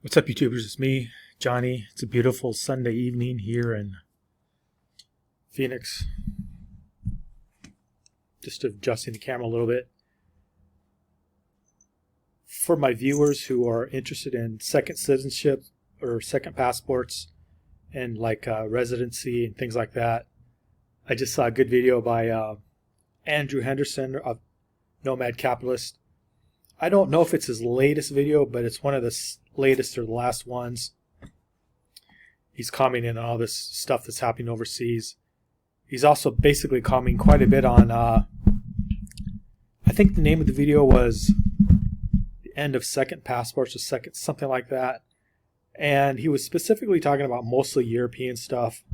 What's up, YouTubers? It's me, Johnny. It's a beautiful Sunday evening here in Phoenix. Just adjusting the camera a little bit. For my viewers who are interested in second citizenship or second passports and residency and things like that, I just saw a good video by Andrew Henderson of Nomad Capitalist. I don't know if it's his latest video, but it's one of the latest or the last ones. He's commenting on all this stuff that's happening overseas. He's also basically commenting quite a bit on, I think the name of the video was The End of Second Passports or second, something like that. And he was specifically talking about mostly European stuff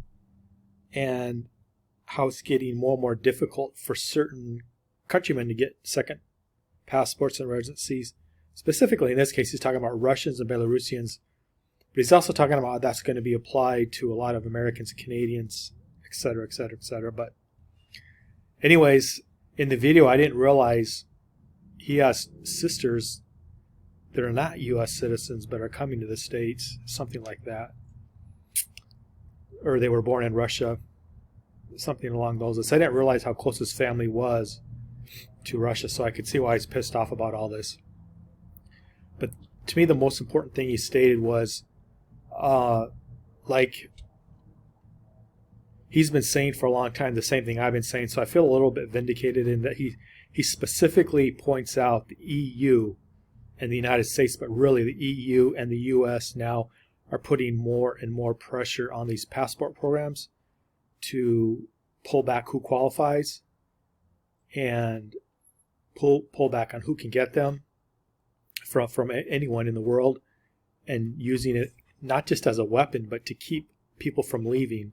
and how it's getting more and more difficult for certain countrymen to get second passports and residencies. Specifically, in this case, he's talking about Russians and Belarusians, but he's also talking about how that's going to be applied to a lot of Americans and Canadians, etc., etc., etc. But anyways, in the video, I didn't realize he has sisters that are not U.S. citizens but are coming to the States, something like that. Or they were born in Russia, something along those lines. I didn't realize how close his family was to Russia, so I could see why he's pissed off about all this. But to me, the most important thing he stated was, he's been saying for a long time the same thing I've been saying, so I feel a little bit vindicated in that he specifically points out the EU and the United States, but really the EU and the US now are putting more and more pressure on these passport programs to pull back who qualifies and pull back on who can get them from anyone in the world, and using it not just as a weapon but to keep people from leaving.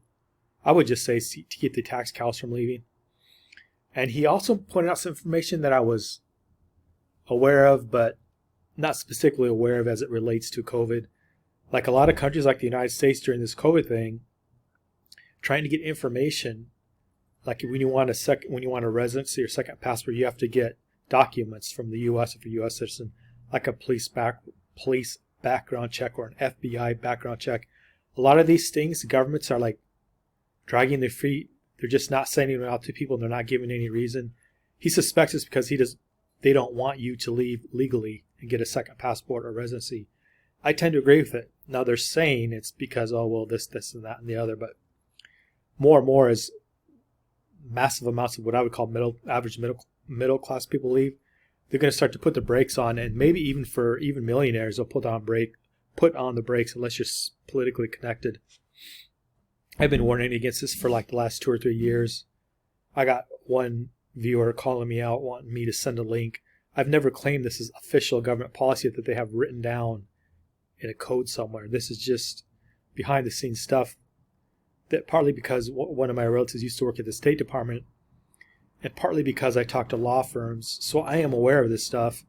I would just say to keep the tax cows from leaving. And he also pointed out some information that I was aware of but not specifically aware of as it relates to COVID. Like a lot of countries like the United States during this COVID thing, trying to get information, like when you want a residency or second passport, you have to get documents from the U.S. if you're a U.S. citizen, like a police background check or an FBI background check. A lot of these things, governments are like dragging their feet. They're just not sending them out to people, and they're not giving any reason. He suspects it's because they don't want you to leave legally and get a second passport or residency. I tend to agree with it. Now they're saying it's because, oh well, this and that and the other, but more and more as massive amounts of what I would call average middle class people leave, they're going to start to put the brakes on, and maybe even for millionaires, they'll put on the brakes unless you're politically connected. I've been warning against this for like the last 2 or 3 years. I got one viewer calling me out, wanting me to send a link. I've never claimed this is official government policy that they have written down in a code somewhere. This is just behind the scenes stuff that partly because one of my relatives used to work at the State Department, and partly because I talk to law firms, so I am aware of this stuff.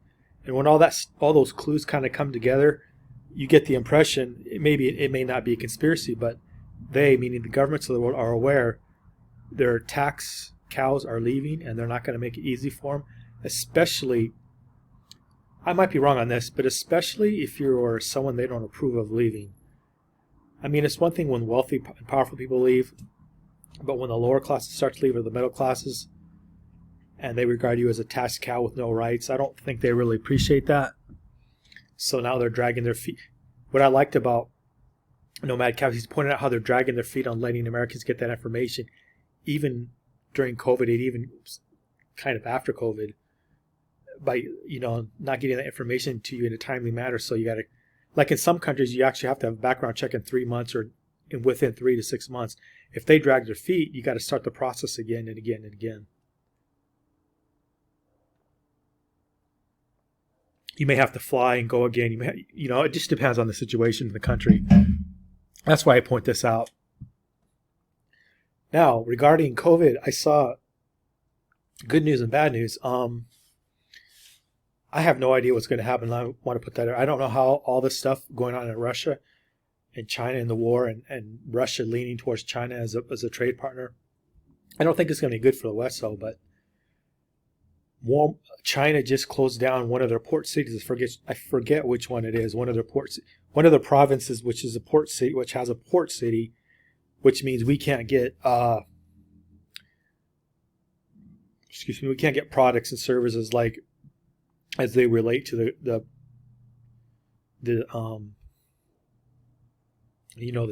And when all those clues kind of come together, you get the impression it may not be a conspiracy, but they, meaning the governments of the world, are aware their tax cows are leaving, and they're not going to make it easy for them. Especially, I might be wrong on this, but especially if you're someone they don't approve of leaving. I mean, it's one thing when wealthy and powerful people leave, but when the lower classes start to leave, or the middle classes, and they regard you as a tax cow with no rights, I don't think they really appreciate that. So now they're dragging their feet. What I liked about Nomad Capitalist, he's pointed out how they're dragging their feet on letting Americans get that information, even during COVID, and even kind of after COVID, by not getting that information to you in a timely manner. So you got to, like in some countries, you actually have to have a background check in 3 months or within 3 to 6 months. If they drag their feet, you got to start the process again and again and again. You may have to fly and go again. It just depends on the situation in the country. That's why I point this out. Now, regarding COVID, I saw good news and bad news. I have no idea what's going to happen. I want to put that there. I don't know how all this stuff going on in Russia and China in the war, and Russia leaning towards China as a trade partner, I don't think it's going to be good for the West, though. But China just closed down one of their port cities. I forget which one it is. One of their ports, one of the provinces, which is a port city, which has a port city, which means we can't get we can't get products and services like as they relate to the the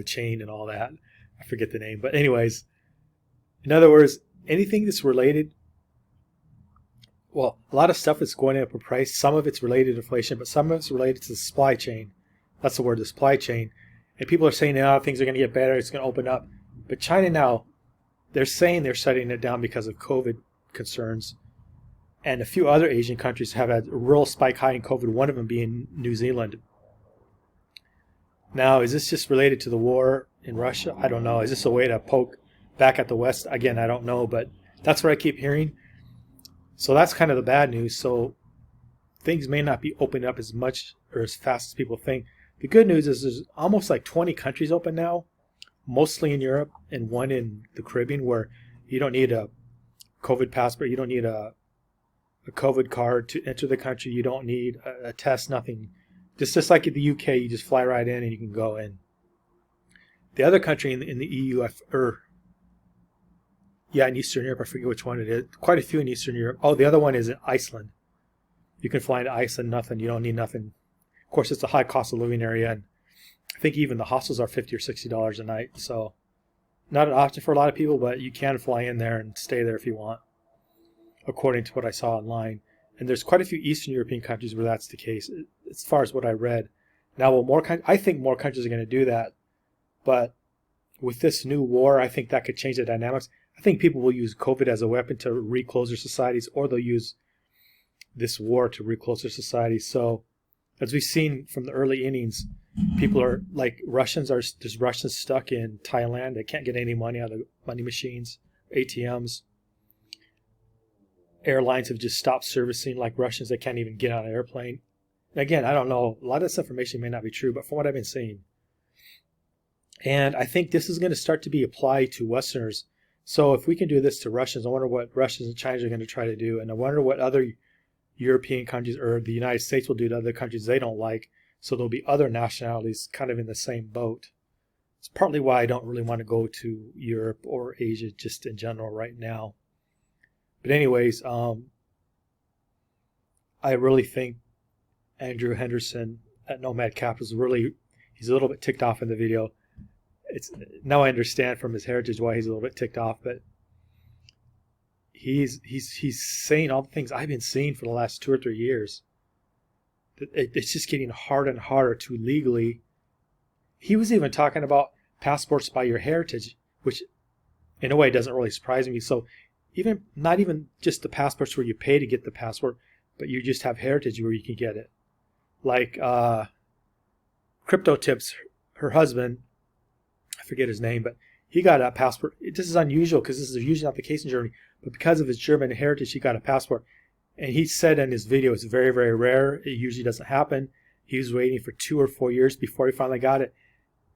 chain and all that. I forget the name, but anyways, in other words, anything that's related. Well, a lot of stuff is going up in price. Some of it's related to inflation, but some of it's related to the supply chain. That's the word, the supply chain. And people are saying now things are going to get better. It's going to open up. But China now, they're saying they're shutting it down because of COVID concerns. And a few other Asian countries have had a real spike high in COVID, one of them being New Zealand. Now, is this just related to the war in Russia? I don't know. Is this a way to poke back at the West? Again, I don't know, but that's what I keep hearing. So that's kind of the bad news. So things may not be opening up as much or as fast as people think. The good news is there's almost like 20 countries open now, mostly in Europe and one in the Caribbean, where you don't need a COVID passport. You don't need a COVID card to enter the country. You don't need a test, nothing. Just like in the UK, you just fly right in and you can go in. The other country in the EU, in Eastern Europe, I forget which one it is. Quite a few in Eastern Europe. Oh, the other one is in Iceland. You can fly into Iceland, nothing. You don't need nothing. Of course, it's a high cost of living area, and I think even the hostels are $50 or $60 a night. So not an option for a lot of people, but you can fly in there and stay there if you want, according to what I saw online. And there's quite a few Eastern European countries where that's the case, as far as what I read. Now, I think more countries are going to do that, but with this new war, I think that could change the dynamics. I think people will use COVID as a weapon to reclose their societies, or they'll use this war to reclose their societies. So, as we've seen from the early innings, people are like there's Russians stuck in Thailand. They can't get any money out of money machines, ATMs. Airlines have just stopped servicing like Russians. They can't even get on an airplane. Again, I don't know. A lot of this information may not be true, but from what I've been seeing. And I think this is going to start to be applied to Westerners. So if we can do this to Russians, I wonder what Russians and Chinese are going to try to do. And I wonder what other European countries or the United States will do to other countries they don't like. So there'll be other nationalities kind of in the same boat. It's partly why I don't really want to go to Europe or Asia just in general right now. But anyways, I really think Andrew Henderson at Nomad Capital he's a little bit ticked off in the video. Now I understand from his heritage why he's a little bit ticked off, but he's saying all the things I've been seeing for the last 2 or 3 years. It's just getting harder and harder to legally. He was even talking about passports by your heritage, which in a way doesn't really surprise me. So not even just the passports where you pay to get the passport, but you just have heritage where you can get it. Like Crypto Tips, her husband, I forget his name, but he got a passport. This is unusual because this is usually not the case in Germany, but because of his German heritage, he got a passport. And he said in his video, it's very, very rare. It usually doesn't happen. He was waiting for 2 or 4 years before he finally got it.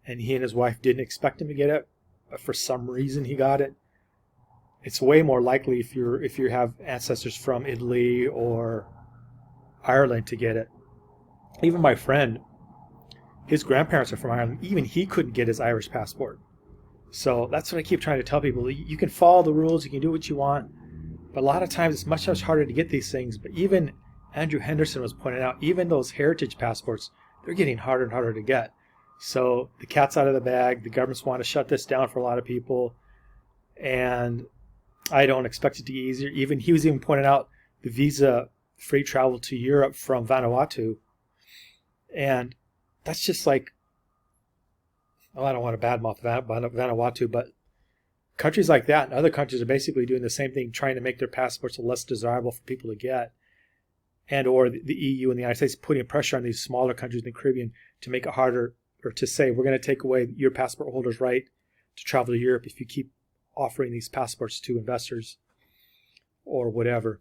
And he and his wife didn't expect him to get it, but for some reason he got it. It's way more likely if you have ancestors from Italy or Ireland to get it. Even my friend, his grandparents are from Ireland. Even he couldn't get his Irish passport. So that's what I keep trying to tell people. You can follow the rules. You can do what you want. But a lot of times it's much, much harder to get these things. But even Andrew Henderson was pointing out, even those heritage passports, they're getting harder and harder to get. So the cat's out of the bag. The governments want to shut this down for a lot of people. And I don't expect it to get easier. He was even pointing out the visa free travel to Europe from Vanuatu. And that's just like, I don't want to badmouth Vanuatu, but countries like that and other countries are basically doing the same thing, trying to make their passports less desirable for people to get. And or the EU and the United States putting pressure on these smaller countries in the Caribbean to make it harder, or to say, we're going to take away your passport holders' right to travel to Europe if you keep offering these passports to investors or whatever.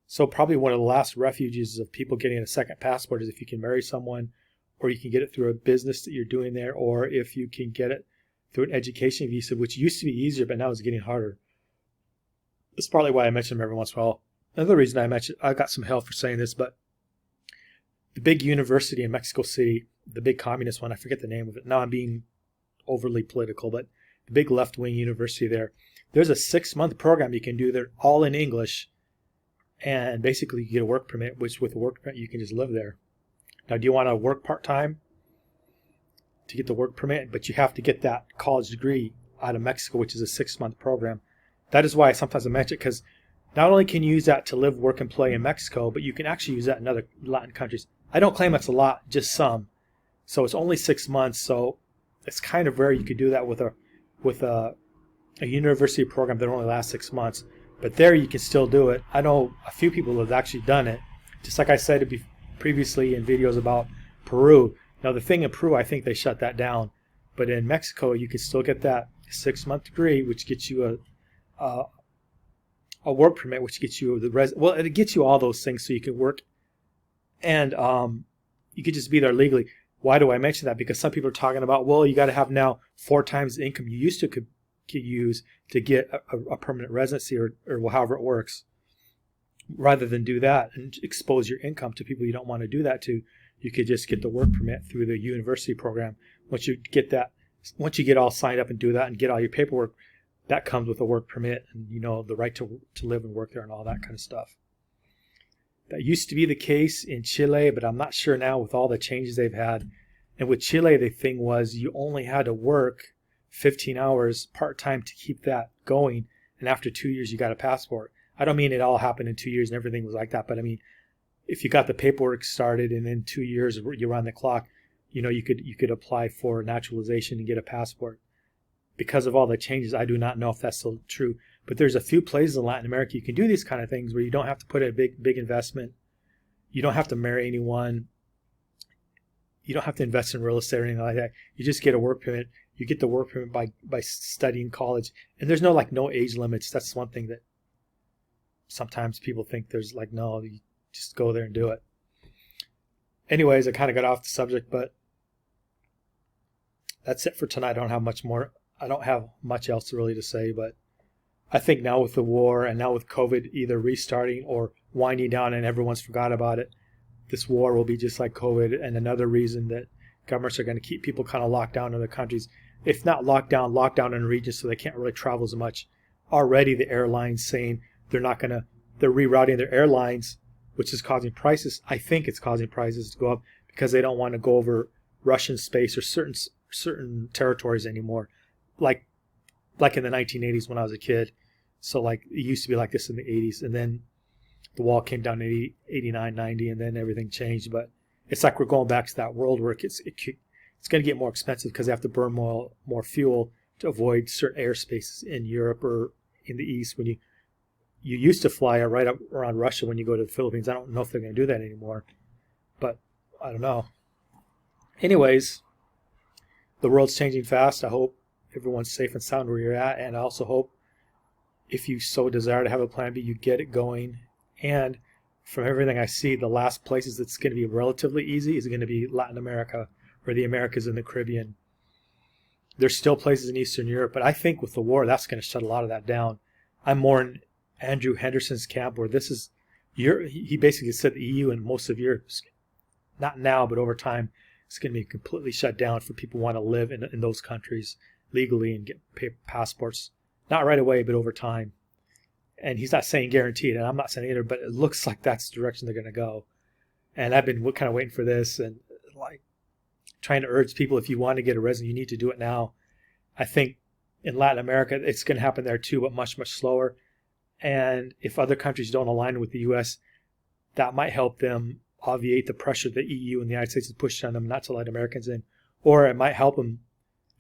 So probably one of the last refuges of people getting a second passport is if you can marry someone, or you can get it through a business that you're doing there, or if you can get it through an education visa, which used to be easier, but now it's getting harder. That's partly why I mention them every once in a while. another reason I mentioned, I got some hell for saying this, but the big university in Mexico City, the big communist one, I forget the name of it. Now I'm being overly political, but the big left-wing university there, there's a 6-month program you can do there, all in English, and basically you get a work permit, which with a work permit you can just live there. Now, do you want to work part-time to get the work permit? But you have to get that college degree out of Mexico, which is a 6-month program. That is why sometimes I mention it, because not only can you use that to live, work, and play in Mexico, but you can actually use that in other Latin countries. I don't claim it's a lot, just some. So it's only 6 months, so it's kind of rare you could do that with a university program that only lasts 6 months. But there you can still do it. I know a few people who have actually done it. Just like I said previously in videos about Peru. Now the thing in Peru, I think they shut that down. But in Mexico, you can still get that 6-month degree, which gets you a work permit, which gets you it gets you all those things so you can work, and you could just be there legally. Why do I mention that? Because some people are talking about, well, you got to have now 4 times the income you used to could use to get a permanent residency or however it works. Rather than do that and expose your income to people you don't want to do that to, you could just get the work permit through the university program. Once you get all signed up and do that and get all your paperwork, that comes with a work permit and the right to live and work there and all that kind of stuff. That used to be the case in Chile, but I'm not sure now with all the changes they've had. And with Chile, the thing was you only had to work 15 hours part-time to keep that going. And after 2 years, you got a passport. I don't mean it all happened in 2 years and everything was like that. But I mean, if you got the paperwork started and in 2 years you're on the clock, you could apply for naturalization and get a passport. Because of all the changes, I do not know if that's still true. But there's a few places in Latin America you can do these kind of things where you don't have to put in a big investment. You don't have to marry anyone. You don't have to invest in real estate or anything like that. You just get a work permit. You get the work permit by studying college. And there's no age limits. That's one thing that sometimes people think there's no, you just go there and do it. Anyways, I kind of got off the subject, but that's it for tonight. I don't have much else really to say, but I think now with the war and now with COVID either restarting or winding down and everyone's forgot about it, this war will be just like COVID, and another reason that governments are going to keep people kind of locked down in their countries. If not locked down in regions so they can't really travel as much. Already the airlines saying they're rerouting their airlines, which is causing prices. I think it's causing prices to go up because they don't want to go over Russian space or certain territories anymore. Like in the 1980s when I was a kid. So it used to be like this in the 80s, and then the wall came down in 89, 90, and then everything changed. But it's like we're going back to that world where it's going to get more expensive because they have to burn more fuel to avoid certain airspaces in Europe or in the East. When you used to fly right up around Russia when you go to the Philippines. I don't know if they're going to do that anymore, but I don't know. Anyways, the world's changing fast. I hope everyone's safe and sound where you're at, and I also hope if you so desire to have a plan B, you get it going. And from everything I see, the last places that's going to be relatively easy is going to be Latin America or the Americas and the Caribbean. There's still places in Eastern Europe, but I think with the war, that's going to shut a lot of that down. I'm more in Andrew Henderson's camp, where this is Europe. He basically said the EU and most of Europe, not now, but over time, it's going to be completely shut down for people who want to live in those countries legally and get passports. Not right away, but over time. And he's not saying guaranteed, and I'm not saying either, but it looks like that's the direction they're going to go. And I've been kind of waiting for this and trying to urge people, if you want to get a residency, you need to do it now. I think in Latin America, it's going to happen there too, but much, much slower. And if other countries don't align with the U.S., that might help them obviate the pressure the EU and the United States has pushed on them not to let Americans in. Or it might help them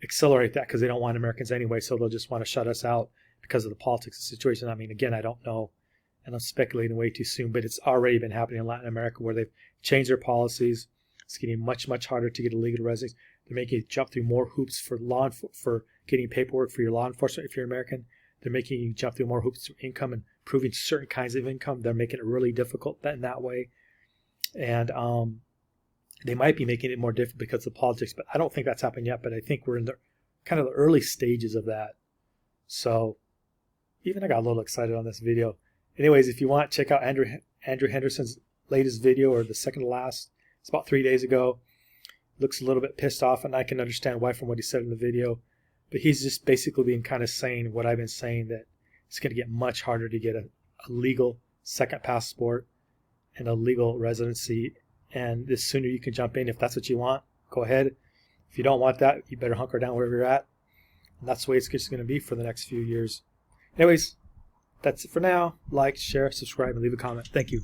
accelerate that because they don't want Americans anyway, so they'll just want to shut us out because of the politics of the situation. I mean, again, I don't know, and I'm speculating way too soon, but it's already been happening in Latin America where they've changed their policies. It's getting much, much harder to get a legal residence. They're making you jump through more hoops for getting paperwork for your law enforcement if you're American. They're making you jump through more hoops for income and proving certain kinds of income. They're making it really difficult in that way. And they might be making it more difficult because of politics, but I don't think that's happened yet. But I think we're in the kind of the early stages of that. So even I got a little excited on this video. Anyways, if you want, check out Andrew Henderson's latest video, or the second to last. It's about 3 days ago. Looks a little bit pissed off, and I can understand why from what he said in the video. But he's just basically being kind of saying what I've been saying, that it's going to get much harder to get a legal second passport and a legal residency. And the sooner you can jump in, if that's what you want, go ahead. If you don't want that, you better hunker down wherever you're at. And that's the way it's just going to be for the next few years. Anyways, that's it for now. Like, share, subscribe, and leave a comment. Thank you.